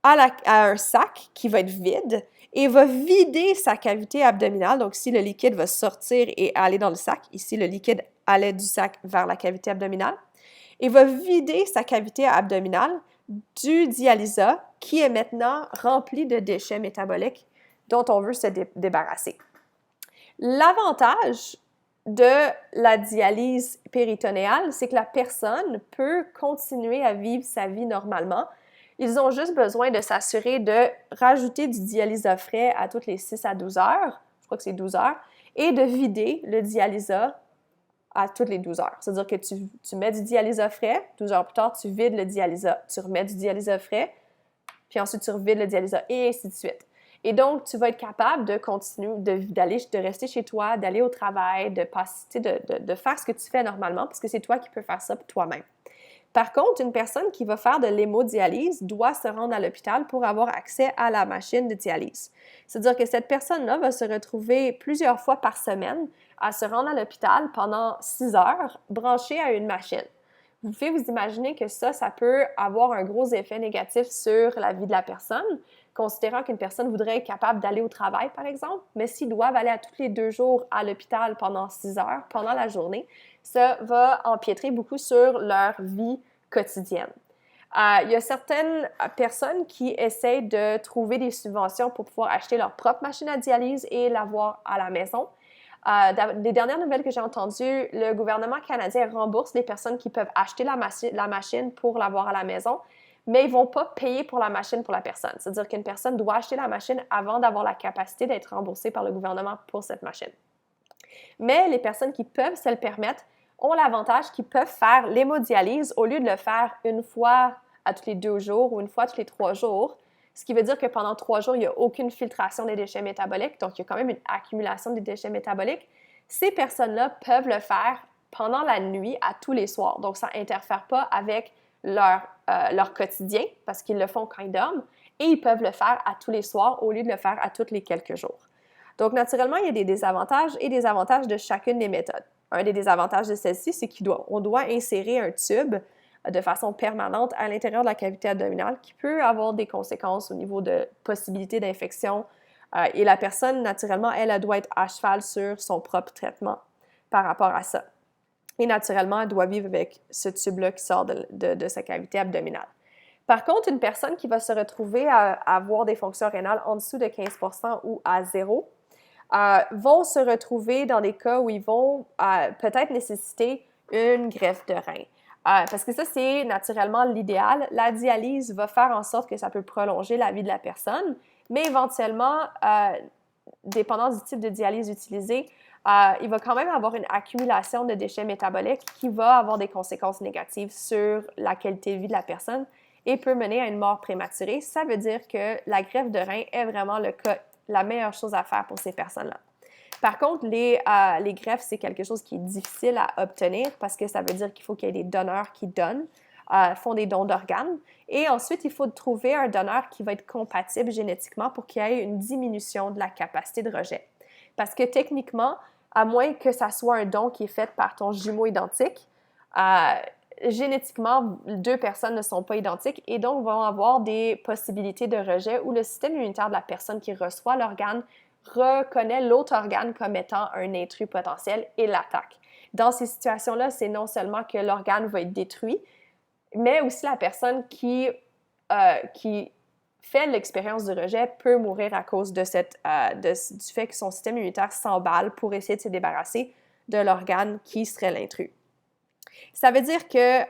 à un sac qui va être vide et va vider sa cavité abdominale. Donc, si le liquide va sortir et aller dans le sac, ici, le liquide allait du sac vers la cavité abdominale, et va vider sa cavité abdominale du dialysat qui est maintenant rempli de déchets métaboliques dont on veut se débarrasser. L'avantage de la dialyse péritonéale, c'est que la personne peut continuer à vivre sa vie normalement. Ils ont juste besoin de s'assurer de rajouter du dialysat frais à toutes les 6 à 12 heures, je crois que c'est 12 heures, et de vider le dialysat à toutes les 12 heures. C'est-à-dire que tu mets du dialysat frais, 12 heures plus tard, tu vides le dialysat, tu remets du dialysat frais, puis ensuite tu revides le dialysat, et ainsi de suite. Et donc, tu vas être capable de continuer, de rester chez toi, d'aller au travail, de faire ce que tu fais normalement, parce que c'est toi qui peux faire ça pour toi-même. Par contre, une personne qui va faire de l'hémodialyse doit se rendre à l'hôpital pour avoir accès à la machine de dialyse. C'est-à-dire que cette personne-là va se retrouver plusieurs fois par semaine à se rendre à l'hôpital pendant 6 heures, branchée à une machine. Vous pouvez vous imaginer que ça peut avoir un gros effet négatif sur la vie de la personne, considérant qu'une personne voudrait être capable d'aller au travail, par exemple, mais s'ils doivent aller à tous les 2 jours à l'hôpital pendant 6 heures, pendant la journée, ça va empiétrer beaucoup sur leur vie quotidienne. Il y a certaines personnes qui essayent de trouver des subventions pour pouvoir acheter leur propre machine à dialyse et l'avoir à la maison. Des dernières nouvelles que j'ai entendues, le gouvernement canadien rembourse les personnes qui peuvent acheter la machine pour l'avoir à la maison, mais ils ne vont pas payer pour la machine pour la personne. C'est-à-dire qu'une personne doit acheter la machine avant d'avoir la capacité d'être remboursée par le gouvernement pour cette machine. Mais les personnes qui peuvent se le permettre ont l'avantage qu'ils peuvent faire l'hémodialyse au lieu de le faire une fois à tous les 2 jours ou une fois tous les 3 jours, ce qui veut dire que pendant 3 jours, il n'y a aucune filtration des déchets métaboliques, donc il y a quand même une accumulation des déchets métaboliques. Ces personnes-là peuvent le faire pendant la nuit à tous les soirs, donc ça n'interfère pas avec leur quotidien parce qu'ils le font quand ils dorment et ils peuvent le faire à tous les soirs au lieu de le faire à tous les quelques jours. Donc, naturellement, il y a des désavantages et des avantages de chacune des méthodes. Un des désavantages de celle-ci, c'est qu'on doit insérer un tube de façon permanente à l'intérieur de la cavité abdominale qui peut avoir des conséquences au niveau de possibilité d'infection. Et la personne, naturellement, elle doit être à cheval sur son propre traitement par rapport à ça. Et naturellement, elle doit vivre avec ce tube-là qui sort de sa cavité abdominale. Par contre, une personne qui va se retrouver à avoir des fonctions rénales en dessous de 15% ou à 0, vont se retrouver dans des cas où ils vont peut-être nécessiter une greffe de rein. Parce que ça, c'est naturellement l'idéal. La dialyse va faire en sorte que ça peut prolonger la vie de la personne, mais éventuellement, dépendant du type de dialyse utilisé, il va quand même avoir une accumulation de déchets métaboliques qui va avoir des conséquences négatives sur la qualité de vie de la personne et peut mener à une mort prématurée. Ça veut dire que la greffe de rein est vraiment la meilleure chose à faire pour ces personnes-là. Par contre, les greffes, c'est quelque chose qui est difficile à obtenir parce que ça veut dire qu'il faut qu'il y ait des donneurs qui donnent, font des dons d'organes. Et ensuite, il faut trouver un donneur qui va être compatible génétiquement pour qu'il y ait une diminution de la capacité de rejet. Parce que techniquement, à moins que ça soit un don qui est fait par ton jumeau identique, génétiquement, 2 personnes ne sont pas identiques et donc vont avoir des possibilités de rejet où le système immunitaire de la personne qui reçoit l'organe reconnaît l'autre organe comme étant un intrus potentiel et l'attaque. Dans ces situations-là, c'est non seulement que l'organe va être détruit, mais aussi la personne qui fait l'expérience du rejet peut mourir à cause du fait que son système immunitaire s'emballe pour essayer de se débarrasser de l'organe qui serait l'intrus. Ça veut dire que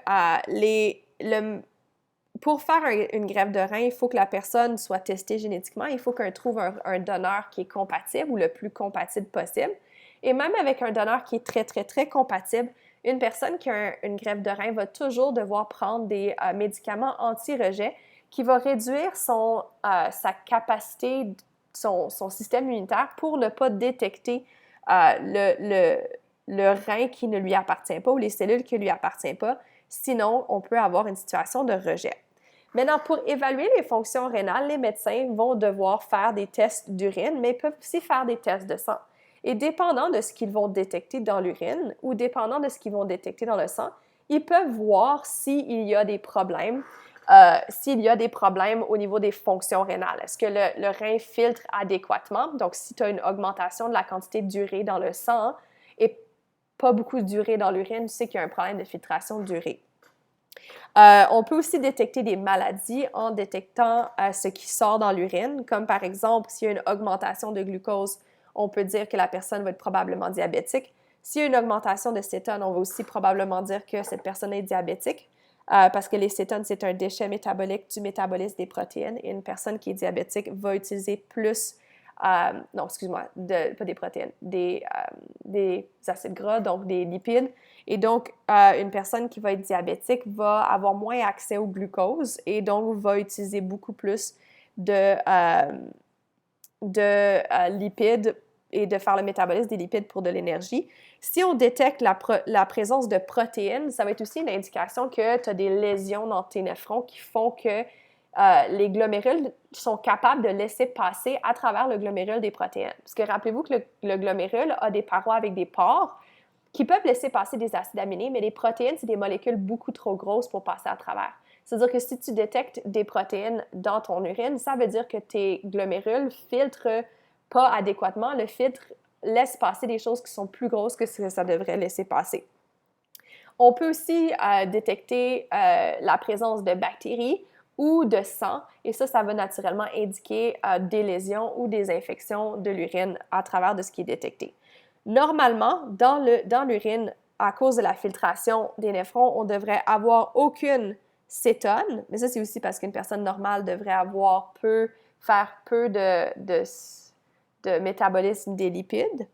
pour faire une greffe de rein, il faut que la personne soit testée génétiquement. Il faut qu'on trouve un donneur qui est compatible ou le plus compatible possible. Et même avec un donneur qui est très, très, très compatible, une personne qui a une greffe de rein va toujours devoir prendre des médicaments anti-rejet qui va réduire sa capacité, son système immunitaire pour ne pas détecter le rein qui ne lui appartient pas ou les cellules qui ne lui appartiennent pas. Sinon, on peut avoir une situation de rejet. Maintenant, pour évaluer les fonctions rénales, les médecins vont devoir faire des tests d'urine, mais ils peuvent aussi faire des tests de sang. Et dépendant de ce qu'ils vont détecter dans l'urine ou dépendant de ce qu'ils vont détecter dans le sang, ils peuvent voir s'il y a des problèmes, au niveau des fonctions rénales. Est-ce que le rein filtre adéquatement? Donc, si tu as une augmentation de la quantité d'urée dans le sang et pas beaucoup d'urée dans l'urine, tu sais qu'il y a un problème de filtration d'urée. On peut aussi détecter des maladies en détectant ce qui sort dans l'urine, comme par exemple, s'il y a une augmentation de glucose, on peut dire que la personne va être probablement diabétique. S'il y a une augmentation de cétone, on va aussi probablement dire que cette personne est diabétique, parce que les cétones, c'est un déchet métabolique du métabolisme des protéines, et une personne qui est diabétique va utiliser plus pas des protéines, des acides gras, donc des lipides. Et donc, une personne qui va être diabétique va avoir moins accès au glucose et donc va utiliser beaucoup plus de lipides et de faire le métabolisme des lipides pour de l'énergie. Si on détecte la présence de protéines, ça va être aussi une indication que tu as des lésions dans tes néphrons qui font que les glomérules sont capables de laisser passer à travers le glomérule des protéines. Parce que rappelez-vous que le glomérule a des parois avec des pores qui peuvent laisser passer des acides aminés, mais les protéines, c'est des molécules beaucoup trop grosses pour passer à travers. C'est-à-dire que si tu détectes des protéines dans ton urine, ça veut dire que tes glomérules filtrent pas adéquatement. Le filtre laisse passer des choses qui sont plus grosses que ce que ça devrait laisser passer. On peut aussi détecter la présence de bactéries ou de sang, et ça va naturellement indiquer des lésions ou des infections de l'urine à travers de ce qui est détecté. Normalement, dans l'urine, à cause de la filtration des néphrons, on ne devrait avoir aucune cétone, mais ça, c'est aussi parce qu'une personne normale devrait faire peu de métabolisme des lipides.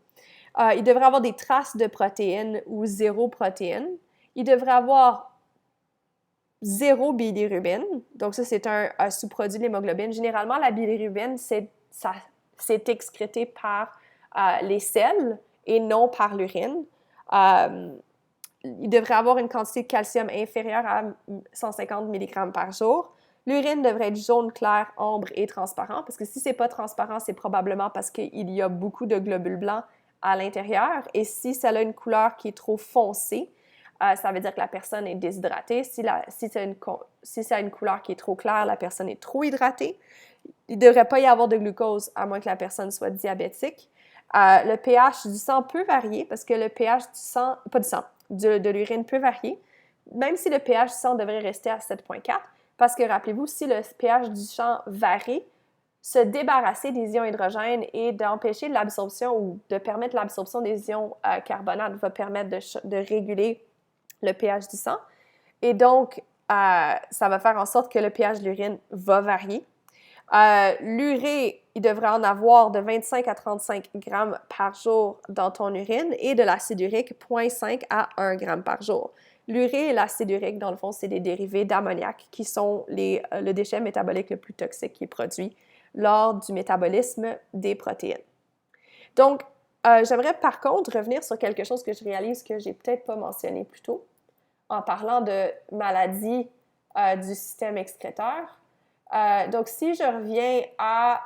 Il devrait avoir des traces de protéines ou zéro protéines. Il devrait avoir zéro bilirubine. Donc ça, c'est un sous-produit de l'hémoglobine. Généralement, la bilirubine, c'est excrété par les selles et non par l'urine. Il devrait avoir une quantité de calcium inférieure à 150 mg par jour. L'urine devrait être jaune clair, ambre et transparent, parce que si c'est pas transparent, c'est probablement parce qu'il y a beaucoup de globules blancs à l'intérieur. Et si ça a une couleur qui est trop foncée, ça veut dire que la personne est déshydratée. Si ça a une couleur qui est trop claire, la personne est trop hydratée. Il ne devrait pas y avoir de glucose, à moins que la personne soit diabétique. Le pH du sang peut varier, parce que le pH du sang, pas du sang, de l'urine peut varier, même si le pH du sang devrait rester à 7,4, parce que rappelez-vous, si le pH du sang varie, se débarrasser des ions hydrogènes et d'empêcher l'absorption ou de permettre l'absorption des ions carbonates va permettre de réguler le pH du sang. Et donc, ça va faire en sorte que le pH de l'urine va varier. L'urée, il devrait en avoir de 25 à 35 grammes par jour dans ton urine et de l'acide urique 0,5 à 1 gramme par jour. L'urée et l'acide urique, dans le fond, c'est des dérivés d'ammoniac qui sont le déchet métabolique le plus toxique qui est produit lors du métabolisme des protéines. Donc, j'aimerais par contre revenir sur quelque chose que je réalise que j'ai peut-être pas mentionné plus tôt en parlant de maladies du système excréteur. Donc, si je reviens à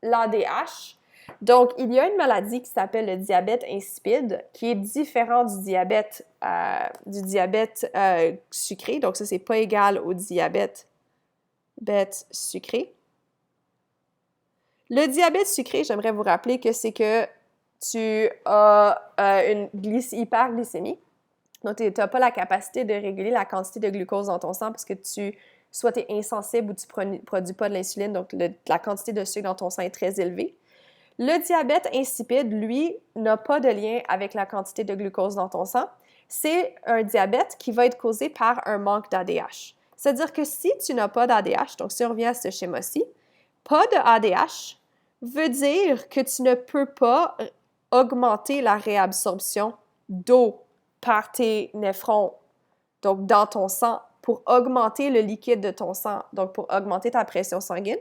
l'ADH, donc il y a une maladie qui s'appelle le diabète insipide, qui est différent du diabète sucré. Donc, ça, c'est pas égal au diabète sucré. Le diabète sucré, j'aimerais vous rappeler que c'est que tu as une hyperglycémie. Donc, tu n'as pas la capacité de réguler la quantité de glucose dans ton sang parce que soit tu es insensible ou tu ne produis pas de l'insuline, donc la quantité de sucre dans ton sang est très élevée. Le diabète insipide, lui, n'a pas de lien avec la quantité de glucose dans ton sang. C'est un diabète qui va être causé par un manque d'ADH. C'est-à-dire que si tu n'as pas d'ADH, donc si on revient à ce schéma-ci, pas de ADH veut dire que tu ne peux pas augmenter la réabsorption d'eau par tes néphrons, donc dans ton sang, pour augmenter le liquide de ton sang, donc pour augmenter ta pression sanguine.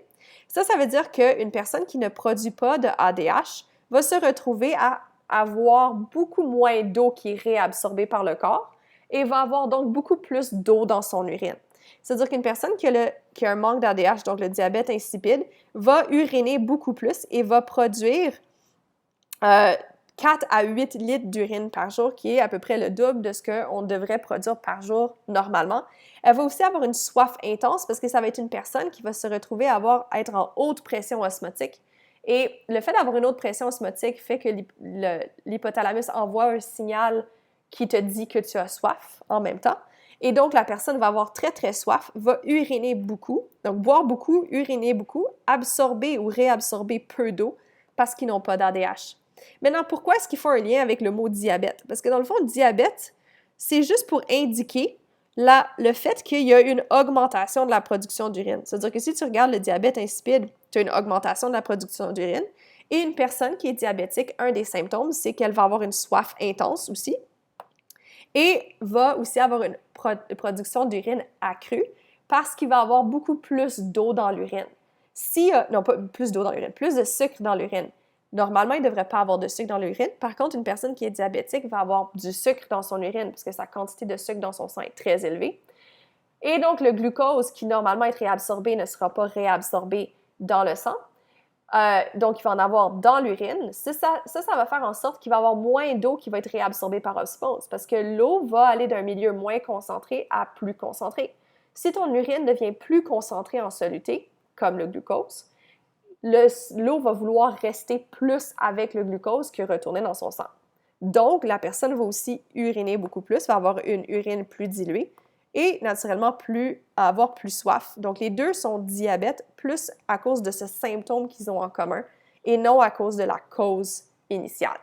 Ça veut dire qu'une personne qui ne produit pas de ADH va se retrouver à avoir beaucoup moins d'eau qui est réabsorbée par le corps et va avoir donc beaucoup plus d'eau dans son urine. C'est-à-dire qu'une personne qui a un manque d'ADH, donc le diabète insipide, va uriner beaucoup plus et va produire 4 à 8 litres d'urine par jour, qui est à peu près le double de ce qu'on devrait produire par jour normalement. Elle va aussi avoir une soif intense parce que ça va être une personne qui va se retrouver à être en haute pression osmotique. Et le fait d'avoir une haute pression osmotique fait que l'hypothalamus envoie un signal qui te dit que tu as soif en même temps. Et donc, la personne va avoir très, très soif, va uriner beaucoup, donc boire beaucoup, uriner beaucoup, absorber ou réabsorber peu d'eau parce qu'ils n'ont pas d'ADH. Maintenant, pourquoi est-ce qu'il faut un lien avec le mot diabète? Parce que dans le fond, diabète, c'est juste pour indiquer le fait qu'il y a une augmentation de la production d'urine. C'est-à-dire que si tu regardes le diabète insipide, tu as une augmentation de la production d'urine. Et une personne qui est diabétique, un des symptômes, c'est qu'elle va avoir une soif intense aussi et va aussi avoir une production d'urine accrue parce qu'il va avoir beaucoup plus d'eau dans l'urine. Non, pas plus d'eau dans l'urine, plus de sucre dans l'urine. Normalement, il ne devrait pas avoir de sucre dans l'urine. Par contre, une personne qui est diabétique va avoir du sucre dans son urine parce que sa quantité de sucre dans son sang est très élevée. Et donc, le glucose qui normalement est réabsorbé ne sera pas réabsorbé dans le sang. Donc, il va en avoir dans l'urine. Ça va faire en sorte qu'il va y avoir moins d'eau qui va être réabsorbée par osmose parce que l'eau va aller d'un milieu moins concentré à plus concentré. Si ton urine devient plus concentrée en soluté, comme le glucose, l'eau va vouloir rester plus avec le glucose que retourner dans son sang. Donc, la personne va aussi uriner beaucoup plus, va avoir une urine plus diluée et naturellement avoir plus soif. Donc, les deux sont diabète plus à cause de ce symptôme qu'ils ont en commun et non à cause de la cause initiale.